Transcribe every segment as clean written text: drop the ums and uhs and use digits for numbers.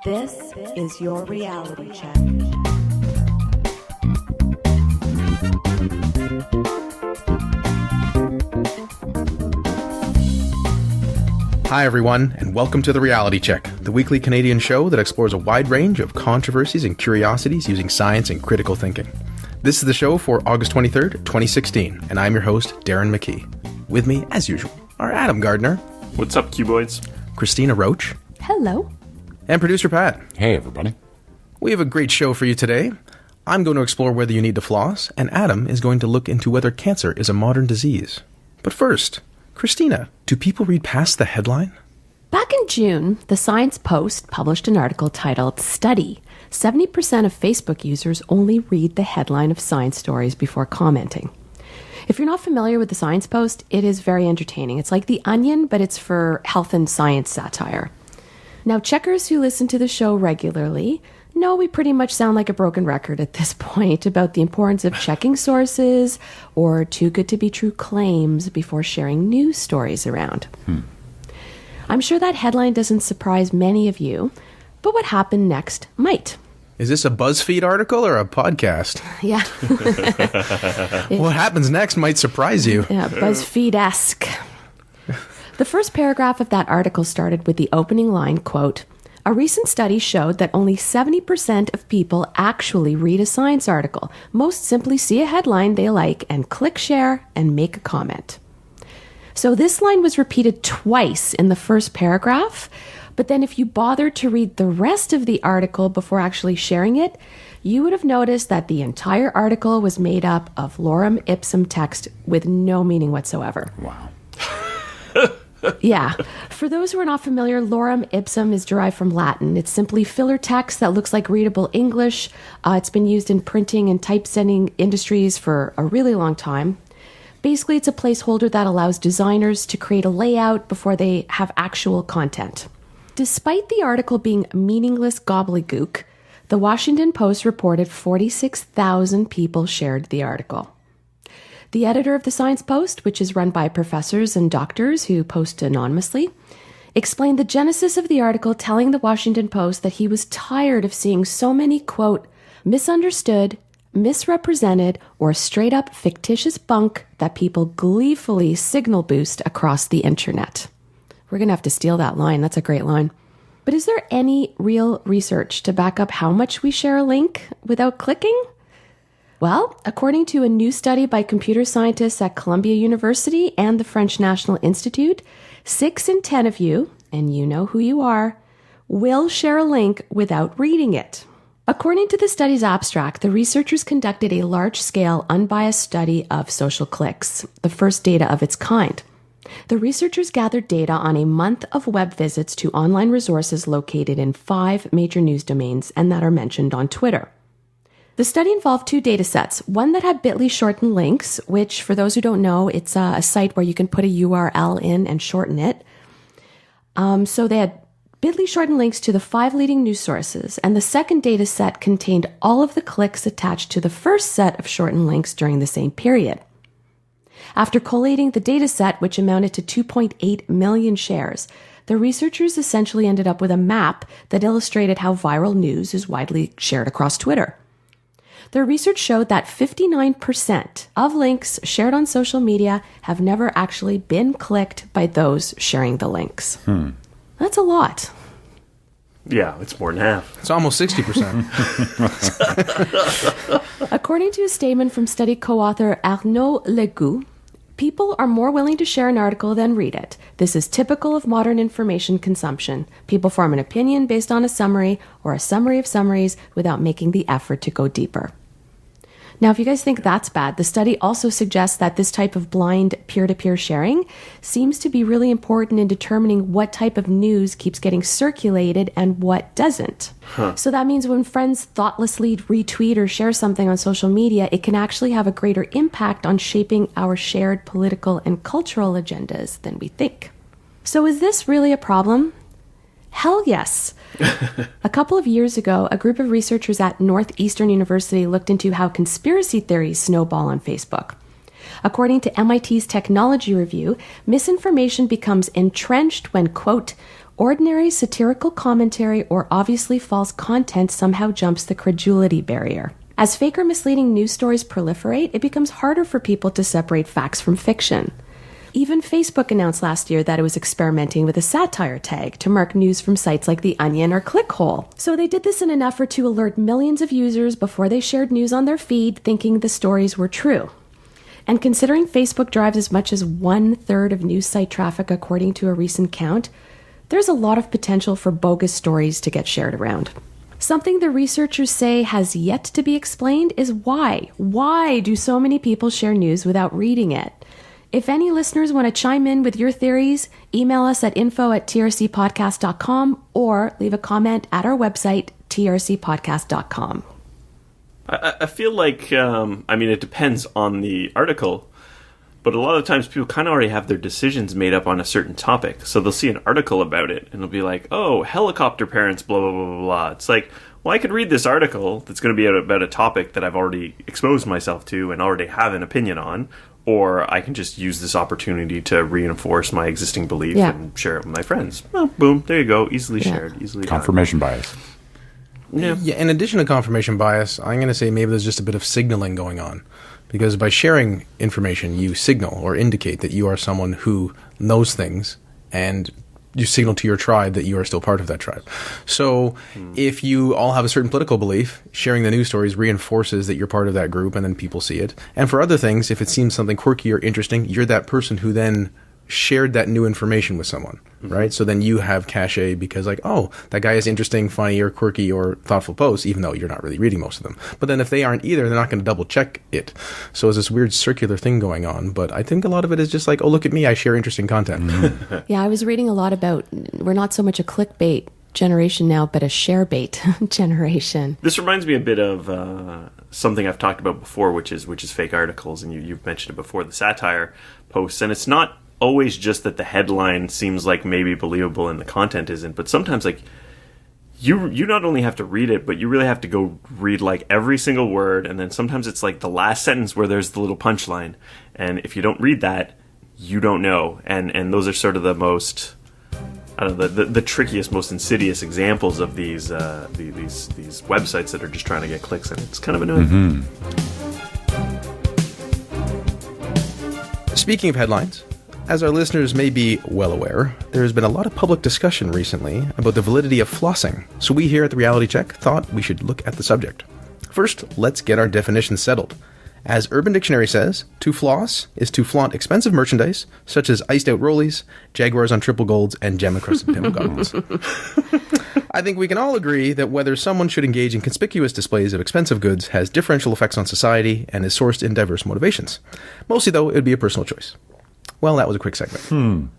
This is your reality check. Hi everyone, and welcome to The Reality Check, the weekly Canadian show that explores a wide range of controversies and curiosities using science and critical thinking. This is the show for August 23rd, 2016, and I'm your host, Darren McKee. With me, as usual, are Adam Gardner. What's up, Q-Boys? Cristina Roach. Hello. And producer Pat. Hey, everybody. We have a great show for you today. I'm going to explore whether you need to floss, and Adam is going to look into whether cancer is a modern disease. But first, Cristina, do people read past the headline? Back in June, the Science Post published an article titled Study. 70% of Facebook users only read the headline of science stories before commenting. If you're not familiar with the Science Post, it is very entertaining. It's like The Onion, but it's for health and science satire. Now, checkers who listen to the show regularly know we pretty much sound like a broken record at this point about the importance of checking sources or too good to be true claims before sharing news stories around. I'm sure that headline doesn't surprise many of you, but what happened next might. Is this a BuzzFeed article or a podcast? Yeah. What happens next might surprise you. Yeah, BuzzFeed-esque. The first paragraph of that article started with the opening line, quote, "A recent study showed that only 70% of people actually read a science article. Most simply see a headline they like and click share and make a comment." So this line was repeated twice in the first paragraph, but then if you bothered to read the rest of the article before actually sharing it, you would have noticed that the entire article was made up of lorem ipsum text with no meaning whatsoever. Wow. Yeah. For those who are not familiar, lorem ipsum is derived from Latin. It's simply filler text that looks like readable English. It's been used in printing and typesetting industries for a really long time. Basically, it's a placeholder that allows designers to create a layout before they have actual content. Despite the article being meaningless gobbledygook, the Washington Post reported 46,000 people shared the article. The editor of the Science Post, which is run by professors and doctors who post anonymously, explained the genesis of the article, telling the Washington Post that he was tired of seeing so many, quote, misunderstood, misrepresented, or straight up fictitious bunk that people gleefully signal boost across the internet. We're going to have to steal that line. That's a great line. But is there any real research to back up how much we share a link without clicking? Well, according to a new study by computer scientists at Columbia University and the French National Institute, 6 in 10 of you, and you know who you are, will share a link without reading it. According to the study's abstract, the researchers conducted a large-scale, unbiased study of social clicks, the first data of its kind. The researchers gathered data on a month of web visits to online resources located in 5 major news domains and that are mentioned on Twitter. The study involved 2 data sets, one that had bit.ly shortened links, which, for those who don't know, it's a site where you can put a URL in and shorten it. So they had bit.ly shortened links to the 5 leading news sources, and the second data set contained all of the clicks attached to the first set of shortened links during the same period. After collating the data set, which amounted to 2.8 million shares, the researchers essentially ended up with a map that illustrated how viral news is widely shared across Twitter. Their research showed that 59% of links shared on social media have never actually been clicked by those sharing the links. That's a lot. Yeah, it's more than half. It's almost 60%. According to a statement from study co-author Arnaud Legout, people are more willing to share an article than read it. This is typical of modern information consumption. People form an opinion based on a summary or a summary of summaries without making the effort to go deeper. Now, if you guys think that's bad, the study also suggests that this type of blind peer-to-peer sharing seems to be really important in determining what type of news keeps getting circulated and what doesn't. So that means when friends thoughtlessly retweet or share something on social media, it can actually have a greater impact on shaping our shared political and cultural agendas than we think. So is this really a problem? Hell yes. A couple of years ago, a group of researchers at Northeastern University looked into how conspiracy theories snowball on Facebook. According to MIT's Technology Review, misinformation becomes entrenched when, quote, ordinary satirical commentary or obviously false content somehow jumps the credulity barrier. As fake or misleading news stories proliferate, it becomes harder for people to separate facts from fiction. Even Facebook announced last year that it was experimenting with a satire tag to mark news from sites like The Onion or Clickhole. So they did this in an effort to alert millions of users before they shared news on their feed thinking the stories were true. And considering Facebook drives as much as 1/3 of news site traffic according to a recent count, there's a lot of potential for bogus stories to get shared around. Something the researchers say has yet to be explained is why. Why do so many people share news without reading it? If any listeners want to chime in with your theories, email us at info@trcpodcast.com or leave a comment at our website, trcpodcast.com. I feel like, it depends on the article, but a lot of times people kind of already have their decisions made up on a certain topic. So they'll see an article about it, and it'll be like, oh, helicopter parents, blah, blah, blah, blah, blah. It's like, well, I could read this article that's going to be about a topic that I've already exposed myself to and already have an opinion on, or I can just use this opportunity to reinforce my existing belief and share it with my friends. Well, boom, there you go. Easily shared, easily confirmation bias. Yeah. In addition to confirmation bias, I'm going to say maybe there's just a bit of signaling going on. Because by sharing information, you signal or indicate that you are someone who knows things, and you signal to your tribe that you are still part of that tribe. So if you all have a certain political belief, sharing the news stories reinforces that you're part of that group, and then people see it. And for other things, if it seems something quirky or interesting, you're that person who then shared that new information with someone, right? So then you have cachet because like, oh, that guy has interesting, funny, or quirky, or thoughtful posts, even though you're not really reading most of them. But then if they aren't either, they're not going to double check it. So there's this weird circular thing going on. But I think a lot of it is just like, oh, look at me, I share interesting content. Yeah, I was reading a lot about, we're not so much a clickbait generation now, but a share bait generation. This reminds me a bit of something I've talked about before, which is fake articles, and you've mentioned it before, the satire posts. And it's not always just that the headline seems like maybe believable and the content isn't, but sometimes like you not only have to read it, but you really have to go read like every single word, and then sometimes it's like the last sentence where there's the little punchline, and if you don't read that, you don't know. And those are sort of the most, I don't know, the trickiest, most insidious examples of these websites that are just trying to get clicks, and it's kind of annoying. Speaking of headlines, as our listeners may be well aware, there has been a lot of public discussion recently about the validity of flossing, so we here at the Reality Check thought we should look at the subject. First, let's get our definitions settled. As Urban Dictionary says, to floss is to flaunt expensive merchandise, such as iced-out rollies, Jaguars on triple golds, and gem-encrusted pintle goggles. I think we can all agree that whether someone should engage in conspicuous displays of expensive goods has differential effects on society and is sourced in diverse motivations. Mostly, though, it would be a personal choice. Well, that was a quick segment.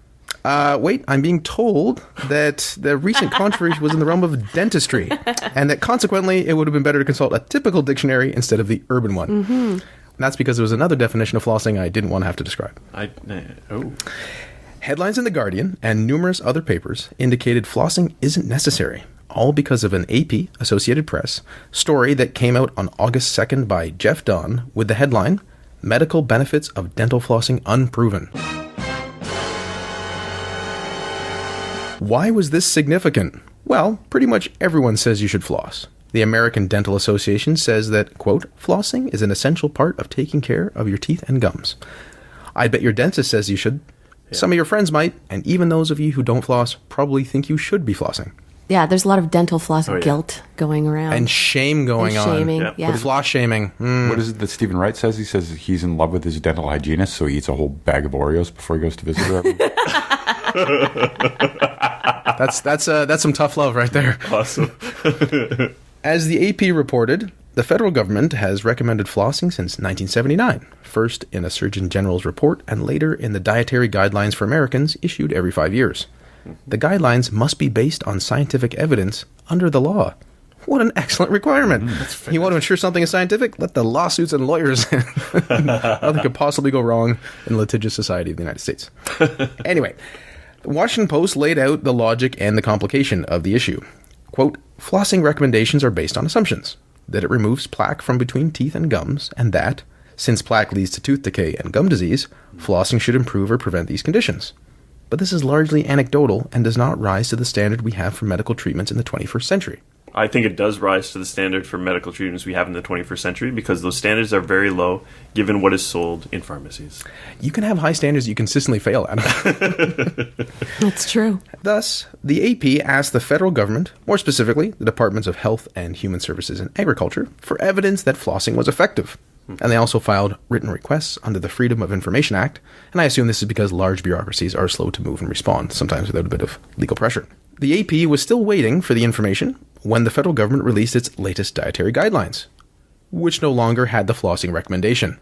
Wait, I'm being told that the recent controversy was in the realm of dentistry, and that consequently it would have been better to consult a typical dictionary instead of the urban one. And that's because there was another definition of flossing I didn't want to have to describe. Headlines in The Guardian and numerous other papers indicated flossing isn't necessary, all because of an AP, Associated Press, story that came out on August 2nd by Jeff Don with the headline, Medical Benefits of Dental Flossing Unproven. Why was this significant? Well, pretty much everyone says you should floss. The American Dental Association says that, quote, flossing is an essential part of taking care of your teeth and gums. I bet your dentist says you should. Yeah. Some of your friends might, and even those of you who don't floss probably think you should be flossing. Yeah, there's a lot of dental floss guilt going around. And shame going on. Shaming, With floss shaming. What is it that Stephen Wright says? He says he's in love with his dental hygienist, so he eats a whole bag of Oreos before he goes to visit her. That's some tough love right there. Awesome. As the AP reported, the federal government has recommended flossing since 1979, first in a Surgeon General's report and later in the Dietary Guidelines for Americans issued every 5 years. The guidelines must be based on scientific evidence under the law. What an excellent requirement. You want to ensure something is scientific? Let the lawsuits and lawyers nothing could possibly go wrong in the litigious society of the United States. Anyway, the Washington Post laid out the logic and the complication of the issue. Quote, flossing recommendations are based on assumptions that it removes plaque from between teeth and gums, and that, since plaque leads to tooth decay and gum disease, flossing should improve or prevent these conditions. but this is largely anecdotal and does not rise to the standard we have for medical treatments in the 21st century. I think it does rise to the standard for medical treatments we have in the 21st century because those standards are very low given what is sold in pharmacies. You can have high standards you consistently fail at. That's true. Thus, the AP asked the federal government, more specifically the Departments of Health and Human Services and Agriculture, for evidence that flossing was effective. And they also filed written requests under the Freedom of Information Act, and I assume this is because large bureaucracies are slow to move and respond, sometimes without a bit of legal pressure. The AP was still waiting for the information when the federal government released its latest dietary guidelines, which no longer had the flossing recommendation.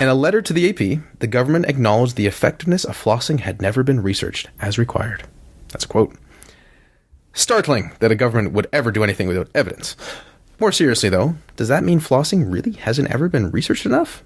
In a letter to the AP, the government acknowledged the effectiveness of flossing had never been researched as required. That's a quote. Startling that a government would ever do anything without evidence. More seriously, though, does that mean flossing really hasn't ever been researched enough?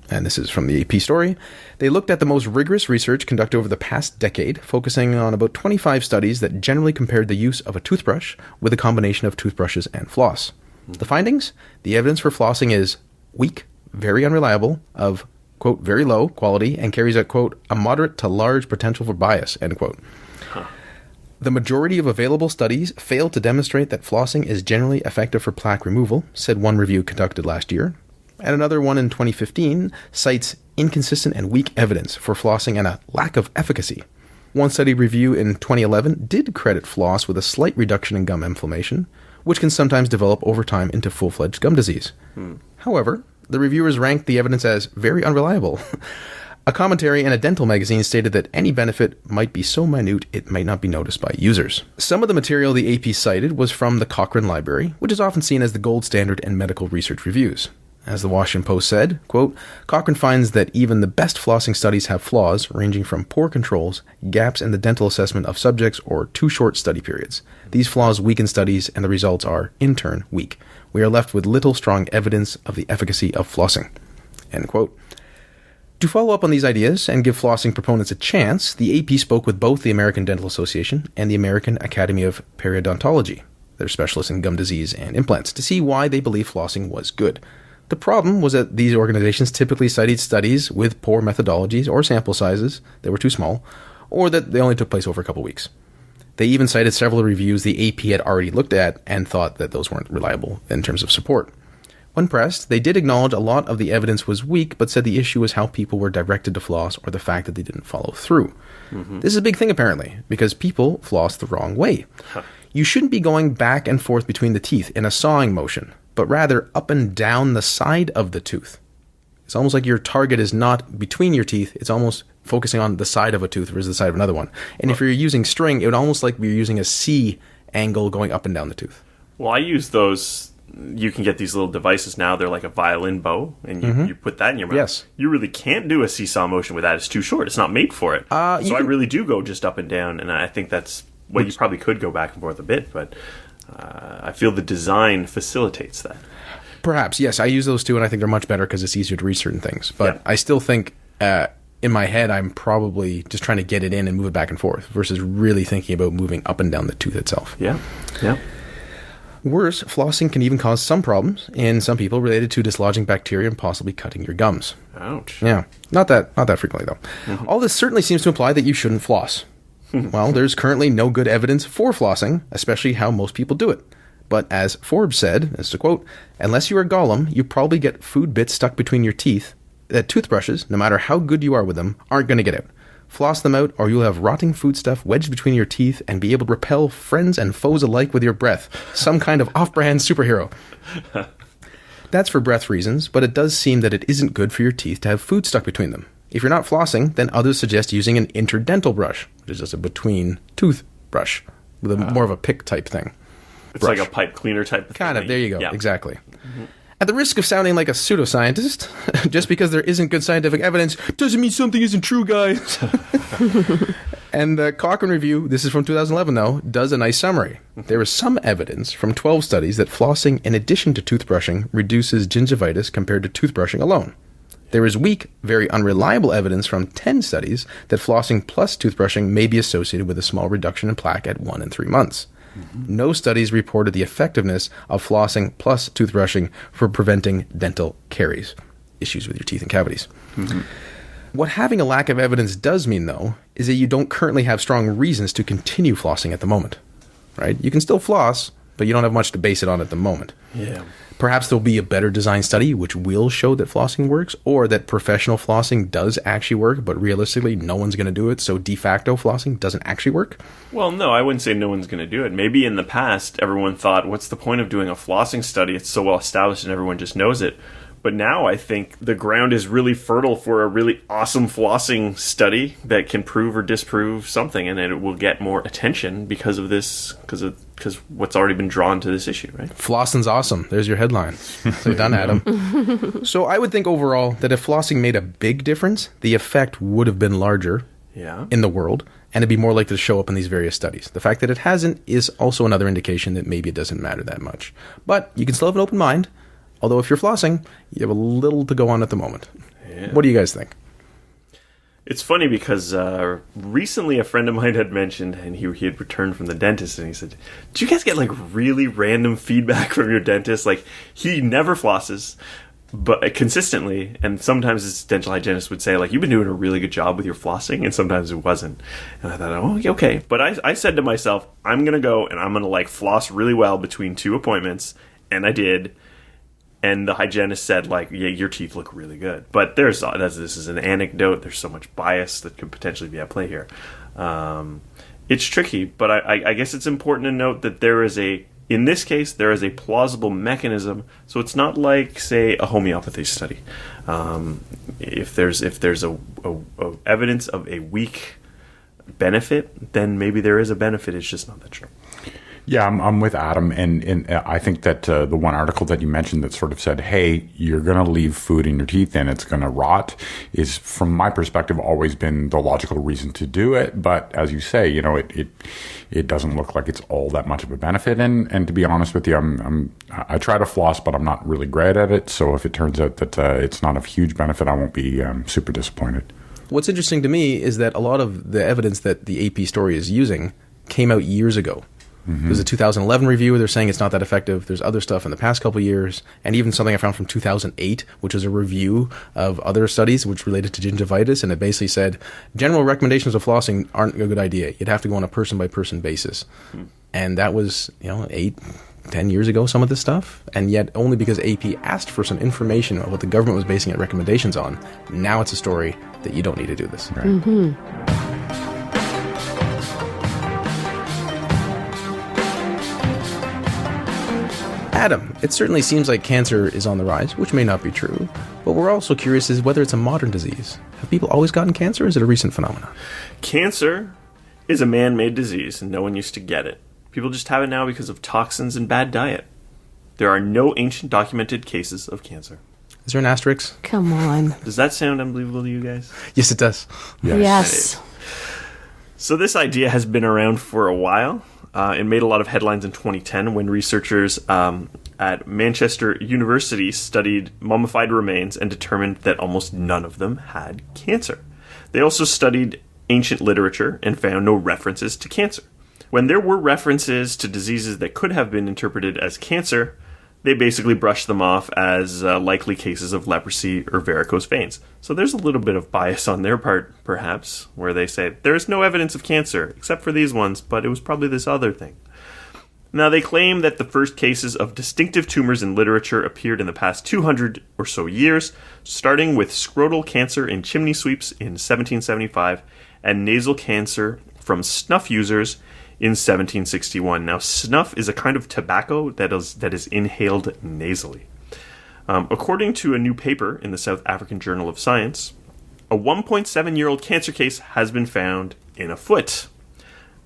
And this is from the AP story. They looked at the most rigorous research conducted over the past decade, focusing on about 25 studies that generally compared the use of a toothbrush with a combination of toothbrushes and floss. The findings? The evidence for flossing is weak, very unreliable, of, quote, very low quality, and carries a, quote, a moderate to large potential for bias, end quote. The majority of available studies failed to demonstrate that flossing is generally effective for plaque removal, said one review conducted last year. And another one in 2015 cites inconsistent and weak evidence for flossing and a lack of efficacy. One study review in 2011 did credit floss with a slight reduction in gum inflammation, which can sometimes develop over time into full-fledged gum disease. However, the reviewers ranked the evidence as very unreliable. A commentary in a dental magazine stated that any benefit might be so minute it might not be noticed by users. Some of the material the AP cited was from the Cochrane Library, which is often seen as the gold standard in medical research reviews. As the Washington Post said, quote, Cochrane finds that even the best flossing studies have flaws ranging from poor controls, gaps in the dental assessment of subjects, or too short study periods. These flaws weaken studies, and the results are, in turn, weak. We are left with little strong evidence of the efficacy of flossing. End quote. To follow up on these ideas and give flossing proponents a chance, the AP spoke with both the American Dental Association and the American Academy of Periodontology, they're specialists in gum disease and implants, to see why they believe flossing was good. The problem was that these organizations typically cited studies with poor methodologies or sample sizes that were too small, or that they only took place over a couple weeks. They even cited several reviews the AP had already looked at and thought that those weren't reliable in terms of support. When pressed, they did acknowledge a lot of the evidence was weak, but said the issue was how people were directed to floss or the fact that they didn't follow through. This is a big thing, apparently, because people floss the wrong way. You shouldn't be going back and forth between the teeth in a sawing motion, but rather up and down the side of the tooth. It's almost like your target is not between your teeth, it's almost focusing on the side of a tooth versus the side of another one. And if you're using string, it would almost like you're using a C angle going up and down the tooth. Well, I use those. You can get these little devices now. They're like a violin bow, and you put that in your mouth. Yes. You really can't do a seesaw motion with that. It's too short. It's not made for it. So I really do go just up and down, and I think that's what you probably could go back and forth a bit, but I feel the design facilitates that. Perhaps, yes. I use those too, and I think they're much better because it's easier to read certain things. But I still think in my head, I'm probably just trying to get it in and move it back and forth versus really thinking about moving up and down the tooth itself. Yeah, yeah. Worse, flossing can even cause some problems in some people related to dislodging bacteria and possibly cutting your gums. Ouch. Yeah, not that frequently though. All this certainly seems to imply that you shouldn't floss. Well, there's currently no good evidence for flossing, especially how most people do it. But as Forbes said, as to quote, unless you are Gollum, you probably get food bits stuck between your teeth that toothbrushes, no matter how good you are with them, aren't going to get out. Floss them out, or you'll have rotting foodstuff wedged between your teeth and be able to repel friends and foes alike with your breath. Some kind of off-brand superhero. That's for breath reasons, but it does seem that it isn't good for your teeth to have food stuck between them. If you're not flossing, then others suggest using an interdental brush, which is just a between-tooth brush, with more of a pick type thing. It's like a pipe cleaner type of thing. Kind of, there you go, exactly. At the risk of sounding like a pseudoscientist, just because there isn't good scientific evidence doesn't mean something isn't true, guys. And the Cochrane Review, this is from 2011 though, does a nice summary. There is some evidence from 12 studies that flossing in addition to toothbrushing reduces gingivitis compared to toothbrushing alone. There is weak, very unreliable evidence from 10 studies that flossing plus toothbrushing may be associated with a small reduction in plaque at 1 and 3 months. No studies reported the effectiveness of flossing plus toothbrushing for preventing dental caries, issues with your teeth and cavities. What having a lack of evidence does mean, though, is that you don't currently have strong reasons to continue flossing at the moment, right? You can still floss, but you don't have much to base it on at the moment. Yeah. Perhaps there'll be a better design study which will show that flossing works, or that professional flossing does actually work, but realistically, no one's going to do it, so de facto flossing doesn't actually work. Well, no, I wouldn't say no one's going to do it. Maybe in the past, everyone thought, what's the point of doing a flossing study? It's so well established and everyone just knows it. But now I think the ground is really fertile for a really awesome flossing study that can prove or disprove something, and it will get more attention because of this, because what's already been drawn to this issue, right? Flossing's awesome. There's your headline. So done, Adam. So I would think overall that if flossing made a big difference, the effect would have been larger in the world, and it'd be more likely to show up in these various studies. The fact that it hasn't is also another indication that maybe it doesn't matter that much. But you can still have an open mind. Although if you're flossing, you have a little to go on at the moment. Yeah. What do you guys think? It's funny because recently a friend of mine had mentioned, and he had returned from the dentist, and he said, do you guys get like really random feedback from your dentist? Like, he never flosses, but consistently, and sometimes his dental hygienist would say, like, you've been doing a really good job with your flossing, and sometimes it wasn't. And I thought, oh, okay. But I said to myself, I'm going to go and I'm going to like floss really well between 2 appointments, and I did. And the hygienist said, like, yeah, your teeth look really good. But this is an anecdote. There's so much bias that could potentially be at play here. It's tricky, but I guess it's important to note that in this case, there is a plausible mechanism. So it's not like, say, a homeopathy study. If there's a evidence of a weak benefit, then maybe there is a benefit. It's just not that strong. Yeah, I'm with Adam, and I think that the one article that you mentioned that sort of said, hey, you're going to leave food in your teeth and it's going to rot, is, from my perspective, always been the logical reason to do it. But as you say, you know, it doesn't look like it's all that much of a benefit. And to be honest with you, I try to floss, but I'm not really great at it. So if it turns out that it's not of huge benefit, I won't be super disappointed. What's interesting to me is that a lot of the evidence that the AP story is using came out years ago. Mm-hmm. There's a 2011 review where they're saying it's not that effective. There's other stuff in the past couple of years, and even something I found from 2008, which was a review of other studies which related to gingivitis, and it basically said general recommendations of flossing aren't a good idea. You'd have to go on a person-by-person basis. And that was, 8-10 years ago, some of this stuff, and yet only because AP asked for some information of what the government was basing its recommendations on, now it's a story that you don't need to do this. Right? Mm-hmm. Adam, it certainly seems like cancer is on the rise, which may not be true, but we're also curious as whether it's a modern disease. Have people always gotten cancer, or is it a recent phenomenon? Cancer is a man-made disease, and no one used to get it. People just have it now because of toxins and bad diet. There are no ancient documented cases of cancer. Is there an asterisk? Come on. Does that sound unbelievable to you guys? Yes, it does. Yes. So this idea has been around for a while. It made a lot of headlines in 2010 when researchers at Manchester University studied mummified remains and determined that almost none of them had cancer. They also studied ancient literature and found no references to cancer. When there were references to diseases that could have been interpreted as cancer, they basically brushed them off as likely cases of leprosy or varicose veins. So there's a little bit of bias on their part, perhaps, where they say, there's no evidence of cancer, except for these ones, but it was probably this other thing. Now, they claim that the first cases of distinctive tumors in literature appeared in the past 200 or so years, starting with scrotal cancer in chimney sweeps in 1775 and nasal cancer from snuff users in 1761. Now, snuff is a kind of tobacco that is inhaled nasally. According to a new paper in the South African Journal of Science, a 1.7-year-old cancer case has been found in a foot.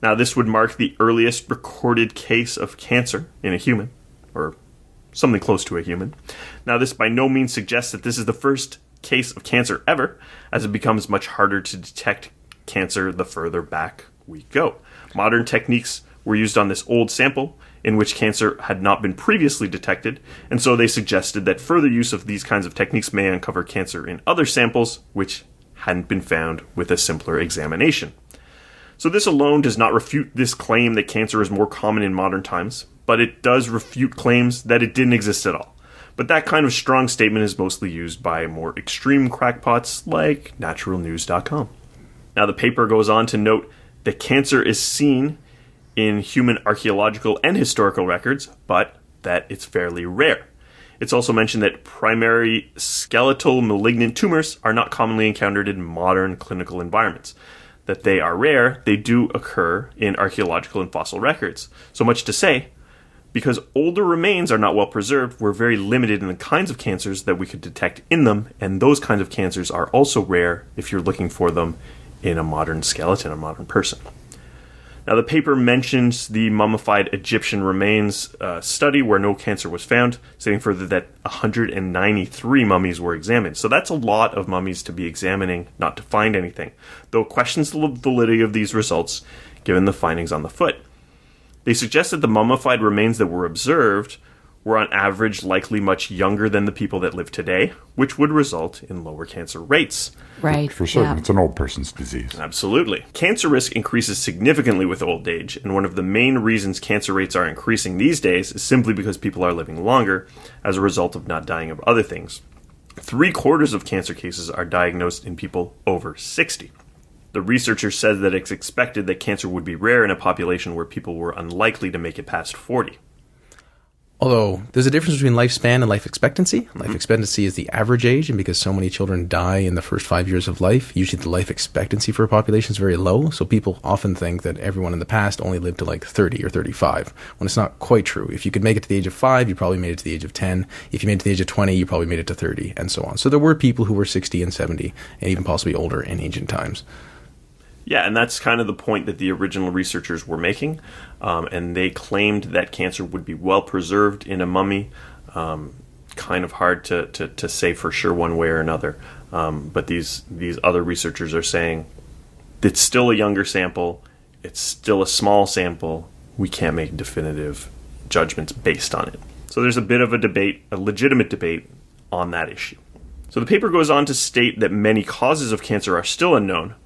Now, this would mark the earliest recorded case of cancer in a human, or something close to a human. Now, this by no means suggests that this is the first case of cancer ever, as it becomes much harder to detect cancer the further back we go. Modern techniques were used on this old sample in which cancer had not been previously detected, and so they suggested that further use of these kinds of techniques may uncover cancer in other samples which hadn't been found with a simpler examination. So this alone does not refute this claim that cancer is more common in modern times, but it does refute claims that it didn't exist at all. But that kind of strong statement is mostly used by more extreme crackpots like naturalnews.com. Now, the paper goes on to note that cancer is seen in human archaeological and historical records, but that it's fairly rare. It's also mentioned that primary skeletal malignant tumors are not commonly encountered in modern clinical environments. That they are rare, they do occur in archaeological and fossil records. So much to say, because older remains are not well preserved, we're very limited in the kinds of cancers that we could detect in them, and those kinds of cancers are also rare if you're looking for them in a modern skeleton, a modern person. Now, the paper mentions the mummified Egyptian remains study where no cancer was found, stating further that 193 mummies were examined. So that's a lot of mummies to be examining, not to find anything, though it questions the validity of these results given the findings on the foot. They suggest that the mummified remains that were observed were on average likely much younger than the people that live today, which would result in lower cancer rates. Right. For certain, yeah. it's an old person's disease. Absolutely. Cancer risk increases significantly with old age, and one of the main reasons cancer rates are increasing these days is simply because people are living longer as a result of not dying of other things. 3/4 of cancer cases are diagnosed in people over 60. The researcher said that it's expected that cancer would be rare in a population where people were unlikely to make it past 40. Although there's a difference between lifespan and life expectancy. Life expectancy is the average age, and because so many children die in the first 5 years of life, usually the life expectancy for a population is very low. So people often think that everyone in the past only lived to like 30 or 35, when it's not quite true. If you could make it to the age of 5, you probably made it to the age of 10. If you made it to the age of 20, you probably made it to 30, and so on. So there were people who were 60 and 70, and even possibly older in ancient times. Yeah, and that's kind of the point that the original researchers were making, and they claimed that cancer would be well preserved in a mummy. Kind of hard to say for sure one way or another, but these other researchers are saying it's still a younger sample, it's still a small sample, we can't make definitive judgments based on it. So there's a bit of a debate, a legitimate debate on that issue. So the paper goes on to state that many causes of cancer are still unknown,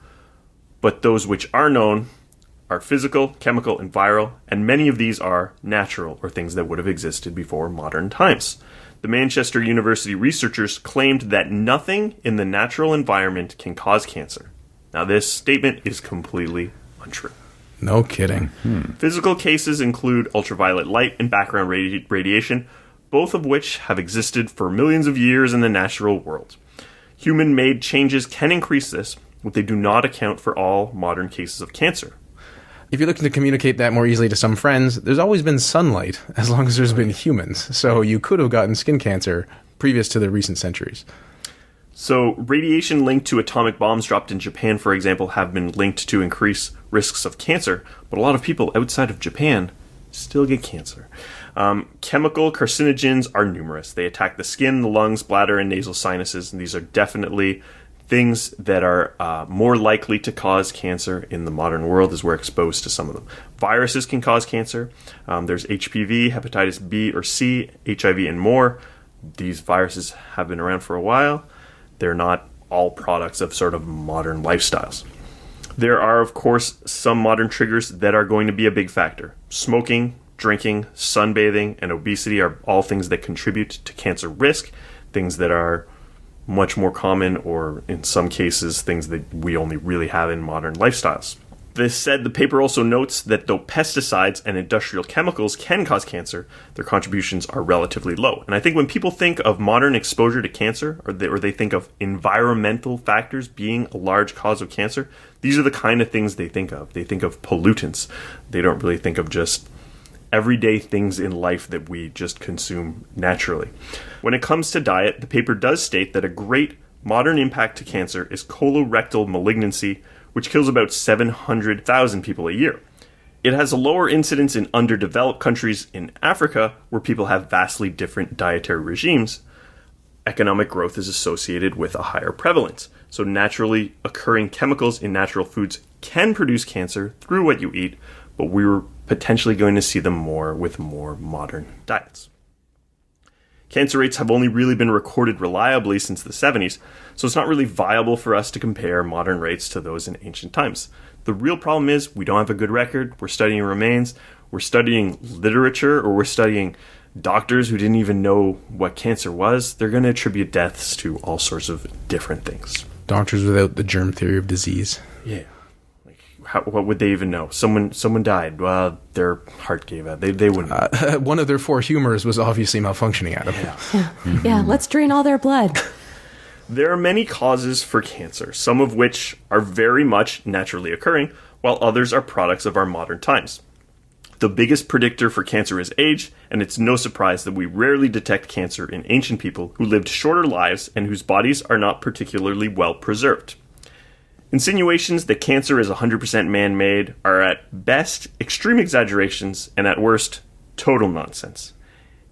but those which are known are physical, chemical, and viral, and many of these are natural, or things that would have existed before modern times. The Manchester University researchers claimed that nothing in the natural environment can cause cancer. Now, this statement is completely untrue. No kidding. Physical cases include ultraviolet light and background radiation, both of which have existed for millions of years in the natural world. Human-made changes can increase this, but they do not account for all modern cases of cancer. If you're looking to communicate that more easily to some friends, there's always been sunlight as long as there's been humans. So you could have gotten skin cancer previous to the recent centuries. So radiation linked to atomic bombs dropped in Japan, for example, have been linked to increase risks of cancer, but a lot of people outside of Japan still get cancer. Chemical carcinogens are numerous. They attack the skin, the lungs, bladder, and nasal sinuses, and these are definitely things that are more likely to cause cancer in the modern world as we're exposed to some of them. Viruses can cause cancer. There's HPV, hepatitis B or C, HIV, and more. These viruses have been around for a while. They're not all products of sort of modern lifestyles. There are, of course, some modern triggers that are going to be a big factor. Smoking, drinking, sunbathing, and obesity are all things that contribute to cancer risk, things that are much more common, or in some cases, things that we only really have in modern lifestyles. This said, the paper also notes that though pesticides and industrial chemicals can cause cancer, their contributions are relatively low. And I think when people think of modern exposure to cancer, or they think of environmental factors being a large cause of cancer, these are the kind of things they think of. They think of pollutants. They don't really think of just everyday things in life that we just consume naturally. When it comes to diet, the paper does state that a great modern impact to cancer is colorectal malignancy, which kills about 700,000 people a year. It has a lower incidence in underdeveloped countries in Africa, where people have vastly different dietary regimes. Economic growth is associated with a higher prevalence. So naturally occurring chemicals in natural foods can produce cancer through what you eat, but we're potentially going to see them more with more modern diets. Cancer rates have only really been recorded reliably since the 70s, so it's not really viable for us to compare modern rates to those in ancient times. The real problem is we don't have a good record. We're studying remains, we're studying literature, or we're studying Doctors who didn't even know what cancer was, they're going to attribute deaths to all sorts of different things. Doctors without the germ theory of disease. Yeah. What would they even know? Someone died. Well, their heart gave out. They wouldn't. One of their 4 humors was obviously malfunctioning, Adam. Yeah, let's drain all their blood. There are many causes for cancer, some of which are very much naturally occurring, while others are products of our modern times. The biggest predictor for cancer is age, and it's no surprise that we rarely detect cancer in ancient people who lived shorter lives and whose bodies are not particularly well preserved. Insinuations that cancer is 100% man-made are at best extreme exaggerations and at worst total nonsense.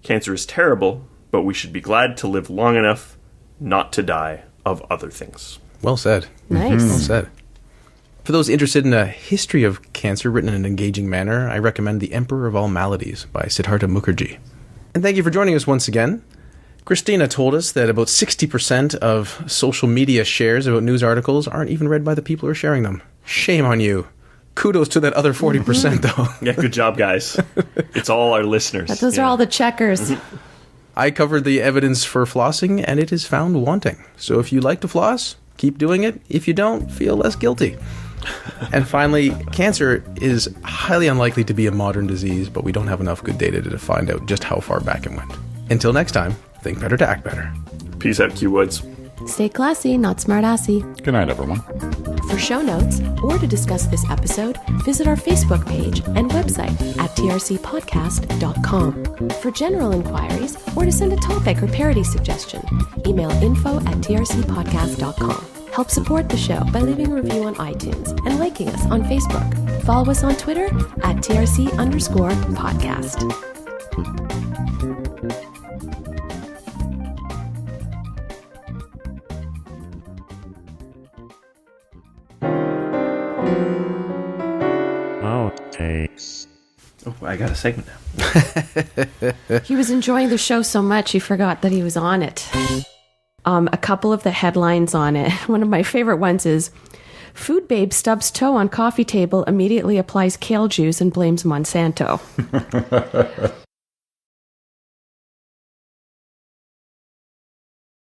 Cancer is terrible, but we should be glad to live long enough not to die of other things. Well said. Nice. Well said. For those interested in a history of cancer written in an engaging manner, I recommend The Emperor of All Maladies by Siddhartha Mukherjee. And thank you for joining us once again. Cristina told us that about 60% of social media shares about news articles aren't even read by the people who are sharing them. Shame on you. Kudos to that other 40%, though. Yeah, good job, guys. It's all our listeners. But those are all the checkers. I covered the evidence for flossing, and it is found wanting. So if you like to floss, keep doing it. If you don't, feel less guilty. And finally, cancer is highly unlikely to be a modern disease, but we don't have enough good data to find out just how far back it went. Until next time, think better to act better. Peace out, Q Woods. Stay classy, not smart-assy. Good night, everyone. For show notes or to discuss this episode, visit our Facebook page and website at trcpodcast.com. For general inquiries or to send a topic or parody suggestion, email info@trcpodcast.com. Help support the show by leaving a review on iTunes and liking us on Facebook. Follow us on Twitter at TRC_podcast. Oh, I got a segment now. He was enjoying the show so much he forgot that he was on it. A couple of the headlines on it. One of my favorite ones is, Food babe stubs toe on coffee table, immediately applies kale juice and blames Monsanto.